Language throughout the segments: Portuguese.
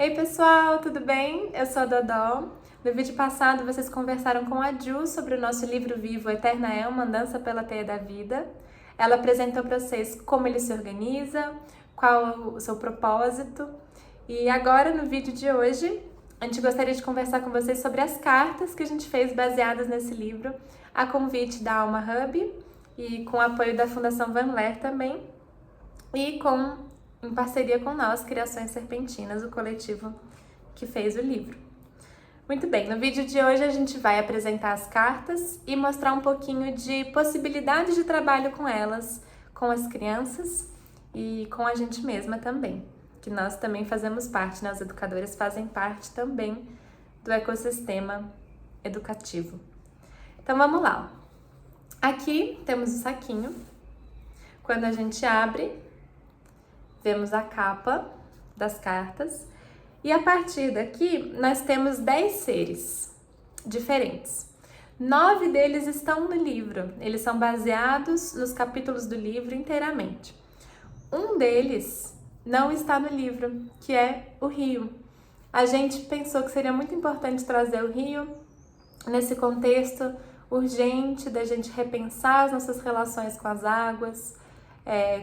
Ei pessoal, tudo bem? Eu sou a Dodó. No vídeo passado vocês conversaram com a Ju sobre o nosso livro vivo Eterna é uma Dança pela Teia da Vida. Ela apresentou para vocês como ele se organiza, qual o seu propósito. E agora no vídeo de hoje a gente gostaria de conversar com vocês sobre as cartas que a gente fez baseadas nesse livro, a convite da Alma Hub e com o apoio da Fundação Van Leer também, e em parceria com nós, Criações Serpentinas, o coletivo que fez o livro. Muito bem, no vídeo de hoje a gente vai apresentar as cartas e mostrar um pouquinho de possibilidades de trabalho com elas, com as crianças e com a gente mesma também, que nós também fazemos parte, né? Os educadores fazem parte também do ecossistema educativo. Então vamos lá. Aqui temos o saquinho. Quando a gente abre, vemos a capa das cartas e a partir daqui nós temos 10 seres diferentes. 9 deles estão no livro, eles são baseados nos capítulos do livro inteiramente. Um deles não está no livro, que é o rio. A gente pensou que seria muito importante trazer o rio nesse contexto urgente da gente repensar as nossas relações com as águas,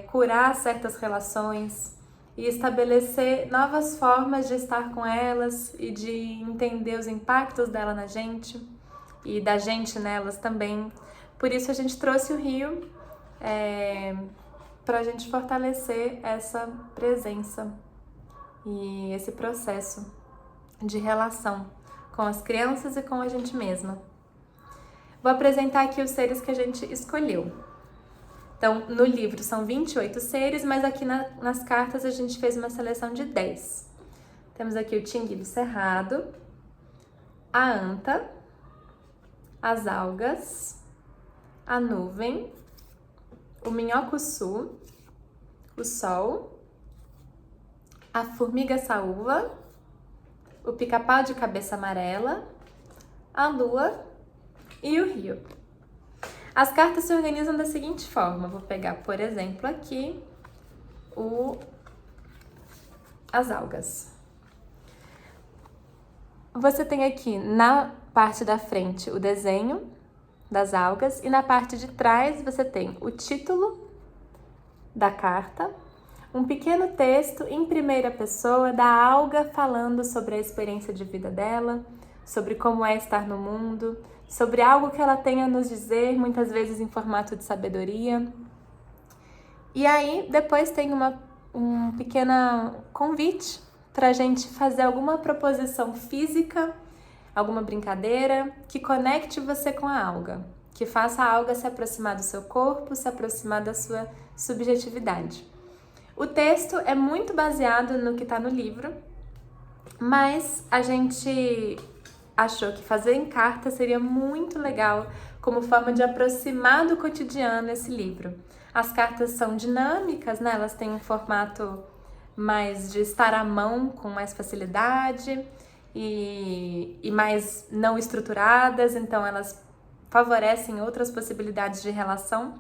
curar certas relações e estabelecer novas formas de estar com elas e de entender os impactos dela na gente e da gente nelas também. Por isso a gente trouxe o rio para a gente fortalecer essa presença e esse processo de relação com as crianças e com a gente mesma. Vou apresentar aqui os seres que a gente escolheu. Então, no livro são 28 seres, mas aqui nas cartas a gente fez uma seleção de 10. Temos aqui o tinguilho cerrado, a anta, as algas, a nuvem, o minhoco-su, o sol, a formiga saúva, o pica-pau de cabeça amarela, a lua e o rio. As cartas se organizam da seguinte forma. Vou pegar, por exemplo, aqui as algas. Você tem aqui na parte da frente o desenho das algas e na parte de trás você tem o título da carta, um pequeno texto em primeira pessoa da alga falando sobre a experiência de vida dela, sobre como é estar no mundo, sobre algo que ela tem a nos dizer, muitas vezes em formato de sabedoria. E aí, depois tem um pequeno convite para a gente fazer alguma proposição física, alguma brincadeira que conecte você com a alga, que faça a alga se aproximar do seu corpo, se aproximar da sua subjetividade. O texto é muito baseado no que está no livro, mas a gente achou que fazer em carta seria muito legal como forma de aproximar do cotidiano esse livro. As cartas são dinâmicas, né? Elas têm um formato mais de estar à mão com mais facilidade e mais não estruturadas, então elas favorecem outras possibilidades de relação.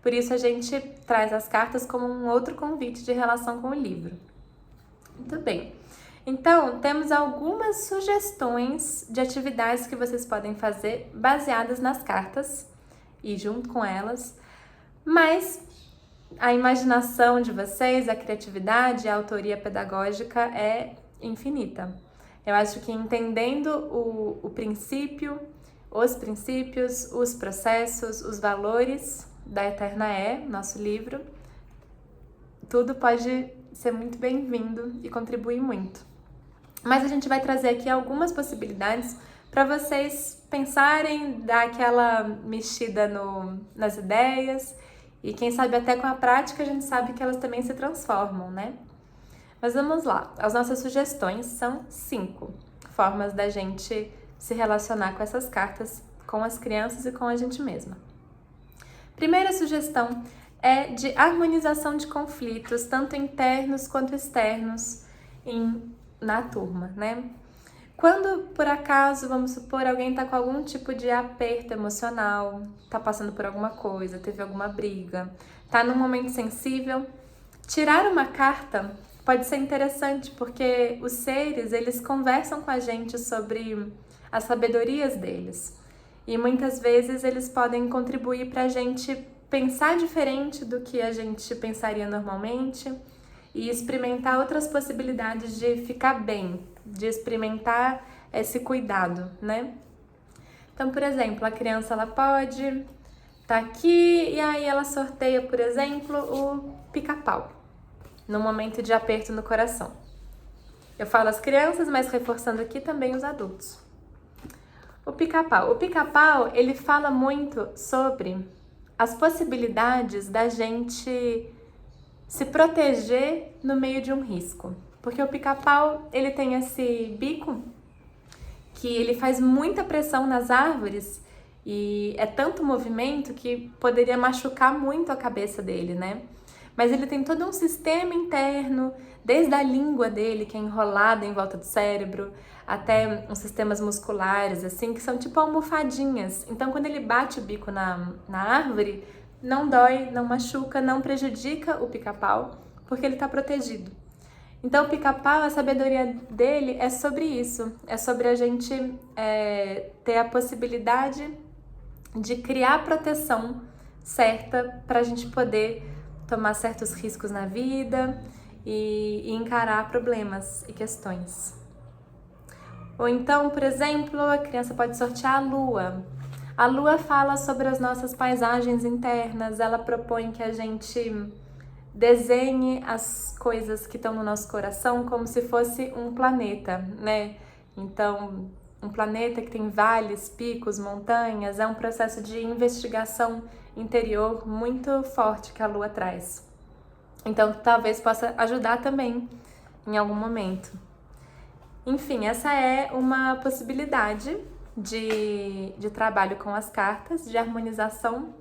Por isso a gente traz as cartas como um outro convite de relação com o livro. Muito bem. Então, temos algumas sugestões de atividades que vocês podem fazer baseadas nas cartas e junto com elas, mas a imaginação de vocês, a criatividade, a autoria pedagógica é infinita. Eu acho que entendendo o princípio, os princípios, os processos, os valores da Eterna é, nosso livro, tudo pode ser muito bem-vindo e contribuir muito. Mas a gente vai trazer aqui algumas possibilidades para vocês pensarem, dar aquela mexida nas ideias e quem sabe até com a prática a gente sabe que elas também se transformam, né? Mas vamos lá, as nossas sugestões são 5 formas da gente se relacionar com essas cartas, com as crianças e com a gente mesma. Primeira sugestão é de harmonização de conflitos, tanto internos quanto externos, na turma, né? Quando, por acaso, vamos supor, alguém tá com algum tipo de aperto emocional, tá passando por alguma coisa, teve alguma briga, tá num momento sensível, tirar uma carta pode ser interessante porque os seres, eles conversam com a gente sobre as sabedorias deles. E muitas vezes eles podem contribuir para a gente pensar diferente do que a gente pensaria normalmente e experimentar outras possibilidades de ficar bem, de experimentar esse cuidado, né? Então, por exemplo, a criança ela pode estar aqui e aí ela sorteia, por exemplo, o pica-pau, num momento de aperto no coração. Eu falo as crianças, mas reforçando aqui também os adultos. O pica-pau. O pica-pau, ele fala muito sobre as possibilidades da gente se proteger no meio de um risco. Porque o pica-pau, ele tem esse bico que ele faz muita pressão nas árvores e é tanto movimento que poderia machucar muito a cabeça dele, né? Mas ele tem todo um sistema interno, desde a língua dele, que é enrolada em volta do cérebro, até uns sistemas musculares, assim, que são tipo almofadinhas. Então, quando ele bate o bico na árvore, não dói, não machuca, não prejudica o pica-pau, porque ele está protegido. Então, o pica-pau, a sabedoria dele é sobre isso, é sobre a gente ter a possibilidade de criar a proteção certa para a gente poder tomar certos riscos na vida e encarar problemas e questões. Ou então, por exemplo, a criança pode sortear a lua. A lua fala sobre as nossas paisagens internas, ela propõe que a gente desenhe as coisas que estão no nosso coração como se fosse um planeta, né? Então, um planeta que tem vales, picos, montanhas, é um processo de investigação interior muito forte que a lua traz. Então, talvez possa ajudar também em algum momento. Enfim, essa é uma possibilidade de trabalho com as cartas, de harmonização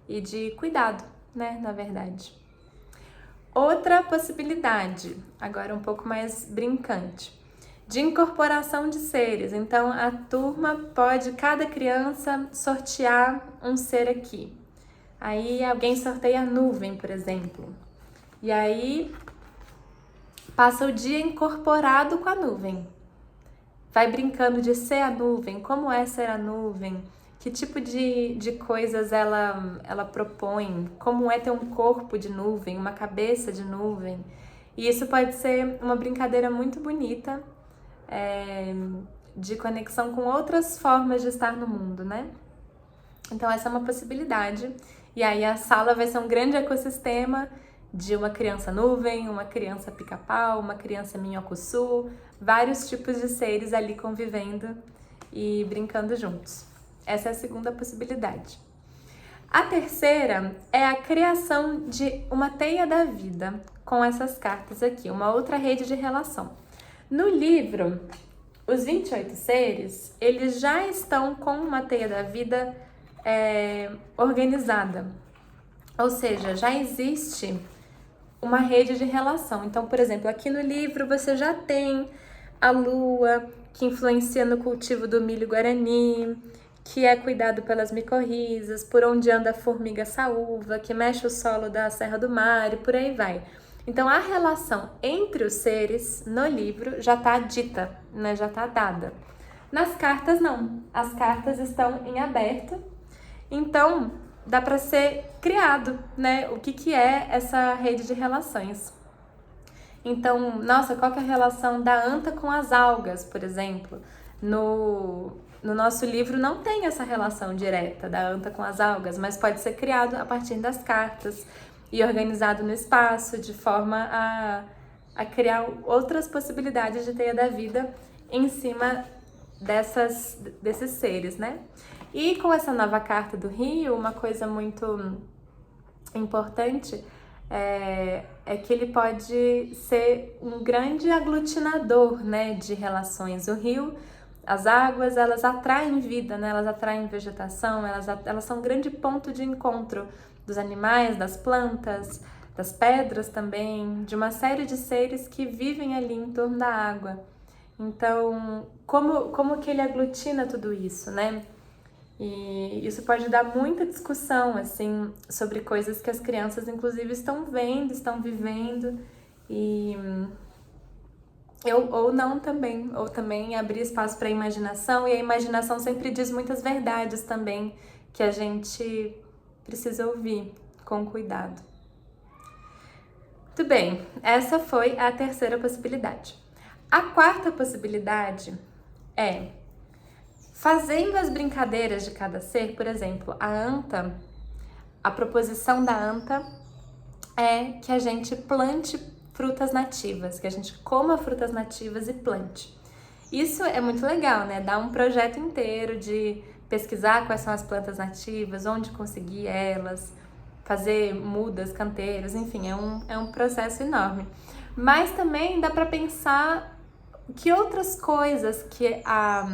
e de cuidado, né, na verdade. Outra possibilidade, agora um pouco mais brincante, de incorporação de seres. Então, a turma pode, cada criança, sortear um ser aqui. Aí, alguém sorteia a nuvem, por exemplo. E aí, passa o dia incorporado com a nuvem. Vai brincando de ser a nuvem, como é ser a nuvem, que tipo de coisas ela propõe, como é ter um corpo de nuvem, uma cabeça de nuvem. E isso pode ser uma brincadeira muito bonita, de conexão com outras formas de estar no mundo, né? Então essa é uma possibilidade. E aí a sala vai ser um grande ecossistema de uma criança nuvem, uma criança pica-pau, uma criança minhocuçu, vários tipos de seres ali convivendo e brincando juntos. Essa é a segunda possibilidade. A terceira é a criação de uma teia da vida com essas cartas aqui, uma outra rede de relação. No livro, os 28 seres, eles já estão com uma teia da vida organizada. Ou seja, já existe uma rede de relação. Então, por exemplo, aqui no livro você já tem a lua, que influencia no cultivo do milho guarani, que é cuidado pelas micorrizas, por onde anda a formiga saúva, que mexe o solo da Serra do Mar e por aí vai. Então, a relação entre os seres no livro já está dita, né? Já está dada. Nas cartas, não. As cartas estão em aberto. Então, dá para ser criado, né? O que é essa rede de relações. Então, nossa, qual que é a relação da anta com as algas, por exemplo? No nosso livro não tem essa relação direta da anta com as algas, mas pode ser criado a partir das cartas e organizado no espaço de forma a criar outras possibilidades de teia da vida em cima desses seres, né? E com essa nova carta do Rio, uma coisa muito importante é que ele pode ser um grande aglutinador, né, de relações. O rio, as águas, elas atraem vida, né? Elas atraem vegetação, elas são um grande ponto de encontro dos animais, das plantas, das pedras também, de uma série de seres que vivem ali em torno da água. Então, como que ele aglutina tudo isso, né? E isso pode dar muita discussão, assim, sobre coisas que as crianças, inclusive, estão vendo, estão vivendo Ou também abrir espaço para a imaginação, e a imaginação sempre diz muitas verdades também que a gente precisa ouvir com cuidado. Muito bem, essa foi a terceira possibilidade. A quarta possibilidade é fazendo as brincadeiras de cada ser. Por exemplo, a proposição da anta é que a gente plante frutas nativas, que a gente coma frutas nativas e plante. Isso é muito legal, né? Dá um projeto inteiro de pesquisar quais são as plantas nativas, onde conseguir elas, fazer mudas, canteiros, enfim, é um processo enorme. Mas também dá para pensar que outras coisas que a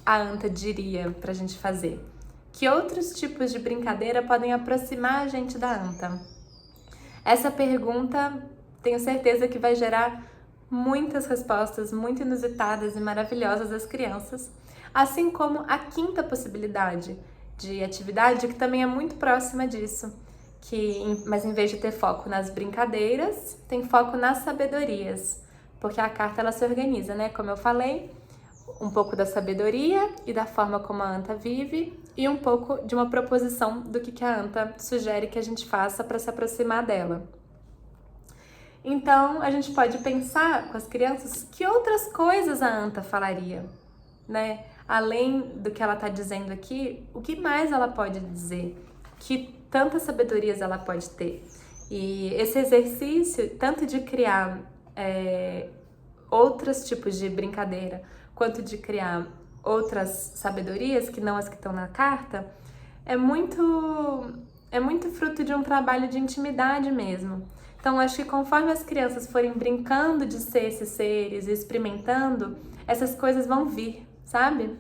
anta diria pra gente fazer. Que outros tipos de brincadeira podem aproximar a gente da anta? Essa pergunta, tenho certeza que vai gerar muitas respostas muito inusitadas e maravilhosas das crianças, assim como a quinta possibilidade de atividade, que também é muito próxima disso, mas em vez de ter foco nas brincadeiras, tem foco nas sabedorias, porque a carta ela se organiza, né? Como eu falei, um pouco da sabedoria e da forma como a anta vive, e um pouco de uma proposição do que a anta sugere que a gente faça para se aproximar dela. Então, a gente pode pensar com as crianças que outras coisas a anta falaria, né? Além do que ela está dizendo aqui, o que mais ela pode dizer? Que tantas sabedorias ela pode ter? E esse exercício, tanto de criar outros tipos de brincadeira, quanto de criar outras sabedorias, que não as que estão na carta, é muito fruto de um trabalho de intimidade mesmo. Então, acho que conforme as crianças forem brincando de ser esses seres e experimentando, essas coisas vão vir, sabe?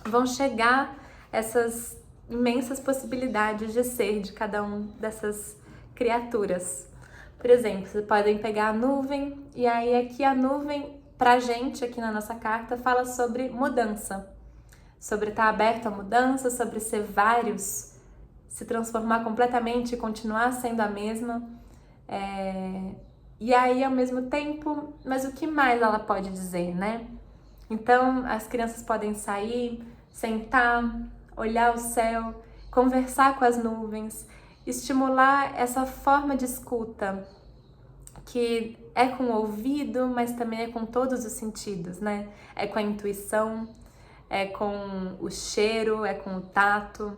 Vão chegar essas imensas possibilidades de ser de cada um dessas criaturas. Por exemplo, vocês podem pegar a nuvem, e aí aqui a nuvem, pra gente aqui na nossa carta, fala sobre mudança. Sobre estar aberto à mudança, sobre ser vários, se transformar completamente e continuar sendo a mesma. E aí, ao mesmo tempo, mas o que mais ela pode dizer, né? Então, as crianças podem sair, sentar, olhar o céu, conversar com as nuvens, estimular essa forma de escuta, que é com o ouvido, mas também é com todos os sentidos, né? É com a intuição, é com o cheiro, é com o tato.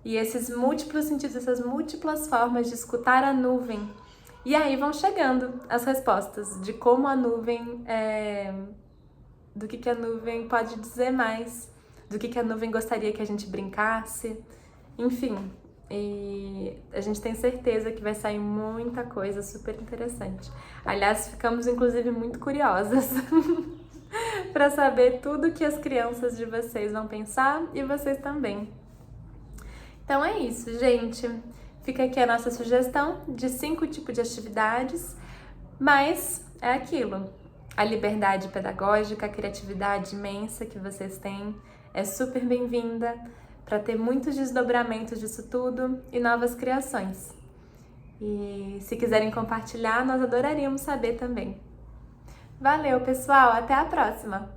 E esses múltiplos sentidos, essas múltiplas formas de escutar a nuvem. E aí vão chegando as respostas de como a nuvem, do que a nuvem pode dizer mais, do que a nuvem gostaria que a gente brincasse, enfim. E a gente tem certeza que vai sair muita coisa super interessante. Aliás, ficamos inclusive muito curiosas para saber tudo que as crianças de vocês vão pensar e vocês também. Então é isso, gente. Fica aqui a nossa sugestão de 5 tipos de atividades, mas é aquilo. A liberdade pedagógica, a criatividade imensa que vocês têm é super bem-vinda para ter muitos desdobramentos disso tudo e novas criações. E se quiserem compartilhar, nós adoraríamos saber também. Valeu, pessoal! Até a próxima!